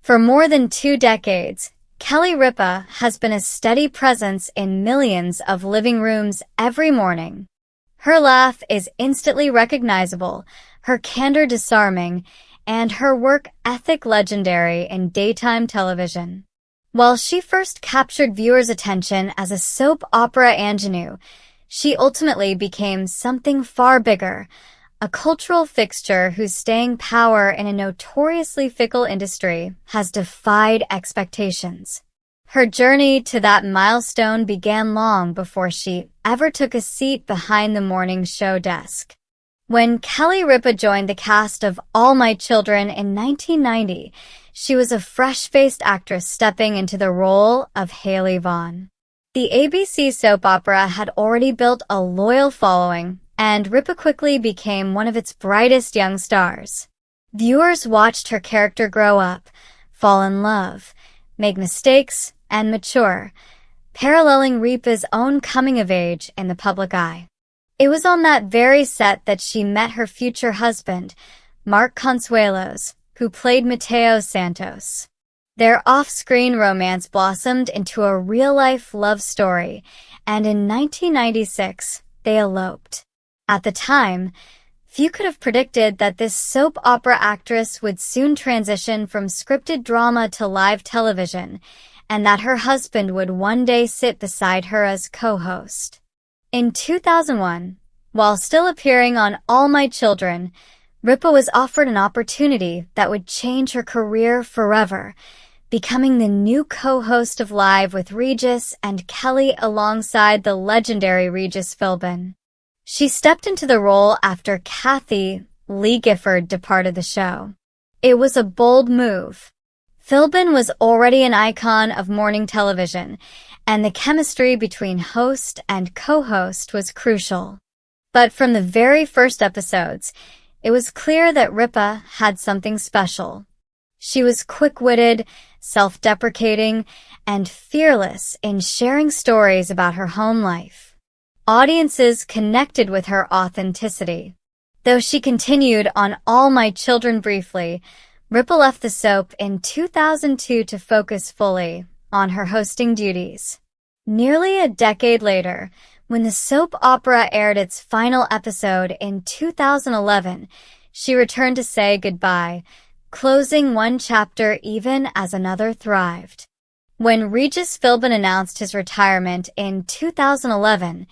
For more than 2 decades, Kelly Ripa has been a steady presence in millions of living rooms every morning. Her laugh is instantly recognizable, her candor disarming, and her work ethic legendary in daytime television. While she first captured viewers' attention as a soap opera ingenue, she ultimately became something far bigger, a cultural fixture whose staying power in a notoriously fickle industry has defied expectations. Her journey to that milestone began long before she ever took a seat behind the morning show desk. When Kelly Ripa joined the cast of All My Children in 1990, she was a fresh-faced actress stepping into the role of Haley Vaughn. The ABC soap opera had already built a loyal following, and Ripa quickly became one of its brightest young stars. Viewers watched her character grow up, fall in love, make mistakes, and mature, paralleling Ripa's own coming of age in the public eye. It was on that very set that she met her future husband, Mark Consuelos, who played Mateo Santos. Their off-screen romance blossomed into a real-life love story, and in 1996, they eloped. At the time, few could have predicted that this soap opera actress would soon transition from scripted drama to live television, and that her husband would one day sit beside her as co-host. In 2001, while still appearing on All My Children, Ripa was offered an opportunity that would change her career forever, becoming the new co-host of Live with Regis and Kelly alongside the legendary Regis Philbin. She stepped into the role after Kathy Lee Gifford departed the show. It was a bold move. Philbin was already an icon of morning television, and the chemistry between host and co-host was crucial. But from the very first episodes, it was clear that Ripa had something special. She was quick-witted, self-deprecating, and fearless in sharing stories about her home life. Audiences connected with her authenticity. Though she continued on All My Children briefly, Ripa left the soap in 2002 to focus fully on her hosting duties. Nearly a decade later, when the soap opera aired its final episode in 2011, she returned to say goodbye, closing one chapter even as another thrived. When Regis Philbin announced his retirement in 2011,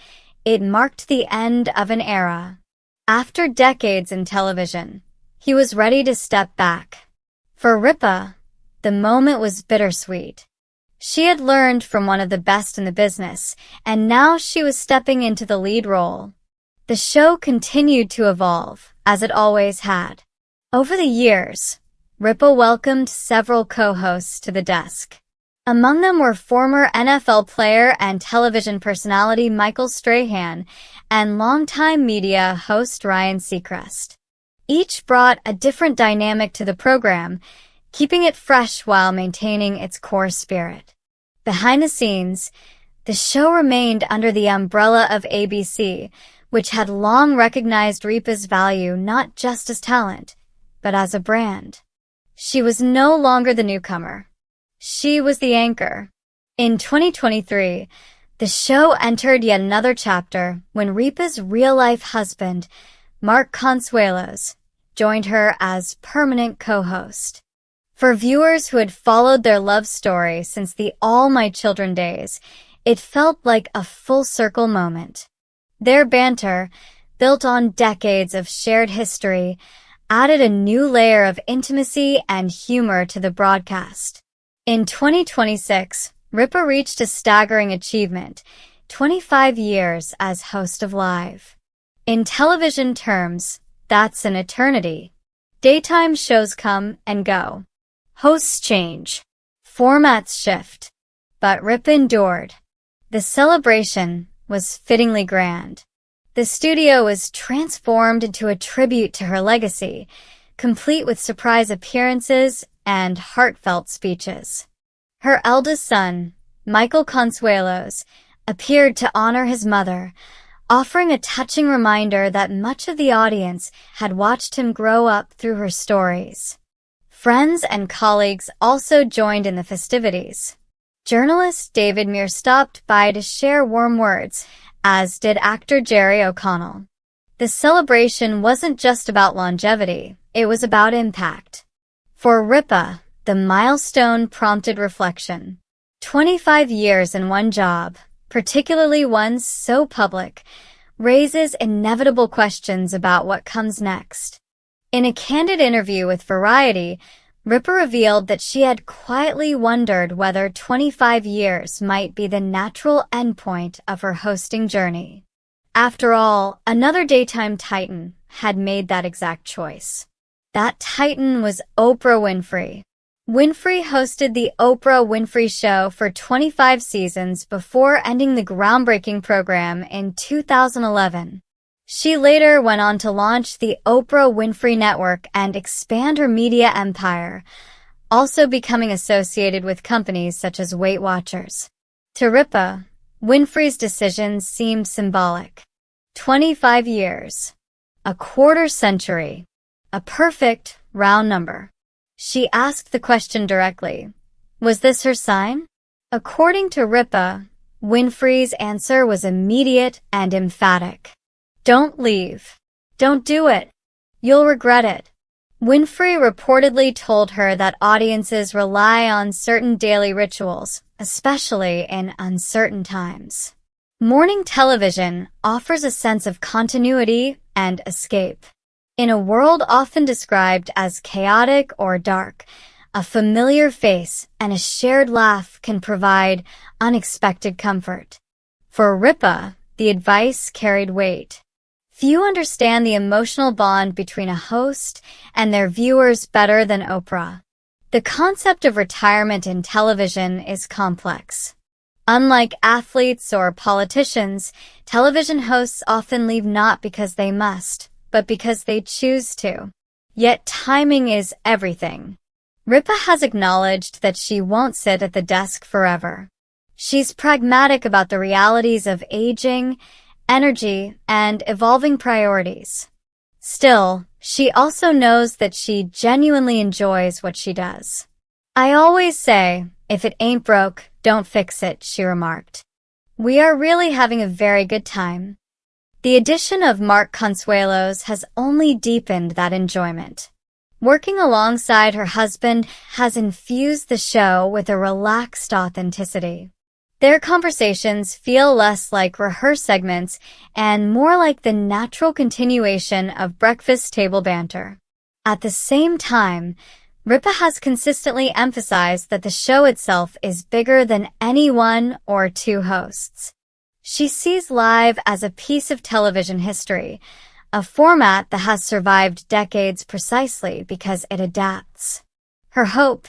it marked the end of an era. After decades in television, he was ready to step back. For Ripa, the moment was bittersweet. She had learned from one of the best in the business, and now she was stepping into the lead role. The show continued to evolve, as it always had. Over the years, Ripa welcomed several co-hosts to the desk. Among them were former NFL player and television personality Michael Strahan and longtime media host Ryan Seacrest. Each brought a different dynamic to the program, keeping it fresh while maintaining its core spirit. Behind the scenes, the show remained under the umbrella of ABC, which had long recognized Ripa's value not just as talent, but as a brand. She was no longer the newcomer. She was the anchor. In 2023, the show entered yet another chapter when Ripa's real-life husband, Mark Consuelos, joined her as permanent co-host. For viewers who had followed their love story since the All My Children days, it felt like a full-circle moment. Their banter, built on decades of shared history, added a new layer of intimacy and humor to the broadcast. In 2026, Ripa reached a staggering achievement, 25 years as host of Live. In television terms, that's an eternity. Daytime shows come and go. Hosts change. Formats shift. But Ripa endured. The celebration was fittingly grand. The studio was transformed into a tribute to her legacy, complete with surprise appearances and heartfelt speeches. Her eldest son, Michael Consuelos, appeared to honor his mother, offering a touching reminder that much of the audience had watched him grow up through her stories. Friends and colleagues also joined in the festivities. Journalist David Muir stopped by to share warm words, as did actor Jerry O'Connell. The celebration wasn't just about longevity, it was about impact. For Ripa, the milestone prompted reflection. 25 years in one job, particularly one so public, raises inevitable questions about what comes next. In a candid interview with Variety, Ripa revealed that she had quietly wondered whether 25 years might be the natural endpoint of her hosting journey. After all, another daytime titan had made that exact choice. That titan was Oprah Winfrey. Winfrey hosted The Oprah Winfrey Show for 25 seasons before ending the groundbreaking program in 2011. She later went on to launch the Oprah Winfrey Network and expand her media empire, also becoming associated with companies such as Weight Watchers. To Ripa, Winfrey's decisions seemed symbolic. 25 years. A quarter century. A perfect, round number. She asked the question directly. Was this her sign? According to Ripa, Winfrey's answer was immediate and emphatic. Don't leave. Don't do it. You'll regret it. Winfrey reportedly told her that audiences rely on certain daily rituals, especially in uncertain times. Morning television offers a sense of continuity and escape. In a world often described as chaotic or dark, a familiar face and a shared laugh can provide unexpected comfort. For Ripa, the advice carried weight. Few understand the emotional bond between a host and their viewers better than Oprah. The concept of retirement in television is complex. Unlike athletes or politicians, television hosts often leave not because they must, but because they choose to. Yet timing is everything. Ripa has acknowledged that she won't sit at the desk forever. She's pragmatic about the realities of aging, energy, and evolving priorities. Still, she also knows that she genuinely enjoys what she does. I always say, if it ain't broke, don't fix it, she remarked. We are really having a very good time. The addition of Mark Consuelos has only deepened that enjoyment. Working alongside her husband has infused the show with a relaxed authenticity. Their conversations feel less like rehearsed segments and more like the natural continuation of breakfast table banter. At the same time, Ripa has consistently emphasized that the show itself is bigger than any one or two hosts. She sees live as a piece of television history, a format that has survived decades precisely because it adapts. Her hope,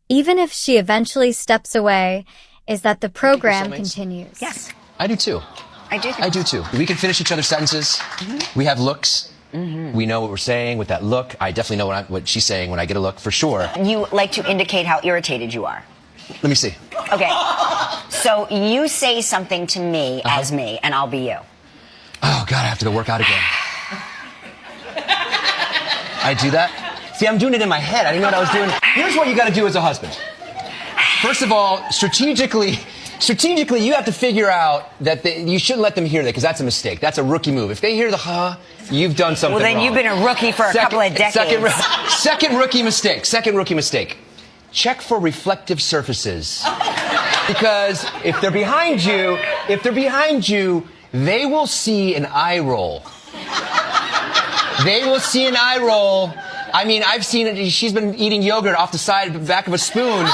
even if she eventually steps away, is that the program continues. Yes. I do too. I do. I do too. We can finish each other's sentences. Mm-hmm. We have looks. Mm-hmm. We know what we're saying with that look. I definitely know what she's saying when I get a look, for sure. You like to indicate how irritated you are. Let me see. Okay. So you say something to me as me, and I'll be you. Oh, God, I have to go work out again. I do that? See, I'm doing it in my head. I didn't know what I was doing. Here's what you got to do as a husband. First of all, strategically, you have to figure out that you shouldn't let them hear that, because that's a mistake. That's a rookie move. If they hear the you've done something wrong. Well, then you've been a rookie for a couple of decades. Second rookie mistake. Check for reflective surfaces. Because if they're behind you, they will see an eye roll. They will see an eye roll. I mean, I've seen it. She's been eating yogurt off the back of a spoon.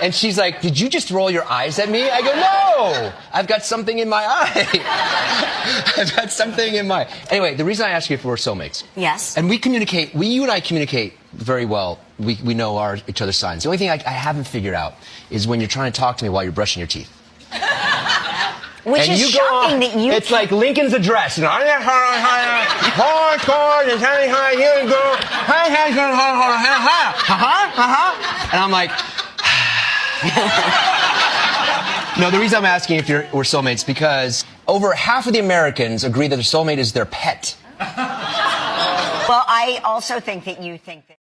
And she's like, did you just roll your eyes at me? I go, no, I've got something in my eye. I've got something in my... Anyway, the reason I ask you if we're soulmates. Yes. And you and I communicate very well. We know each other's signs. The only thing I haven't figured out is when you're trying to talk to me while you're brushing your teeth. Which is shocking that you... It's like Lincoln's address. You know, and I'm like... No, the reason I'm asking if we're soulmates, because over half of the Americans agree that their soulmate is their pet. Well, I also think that you think that...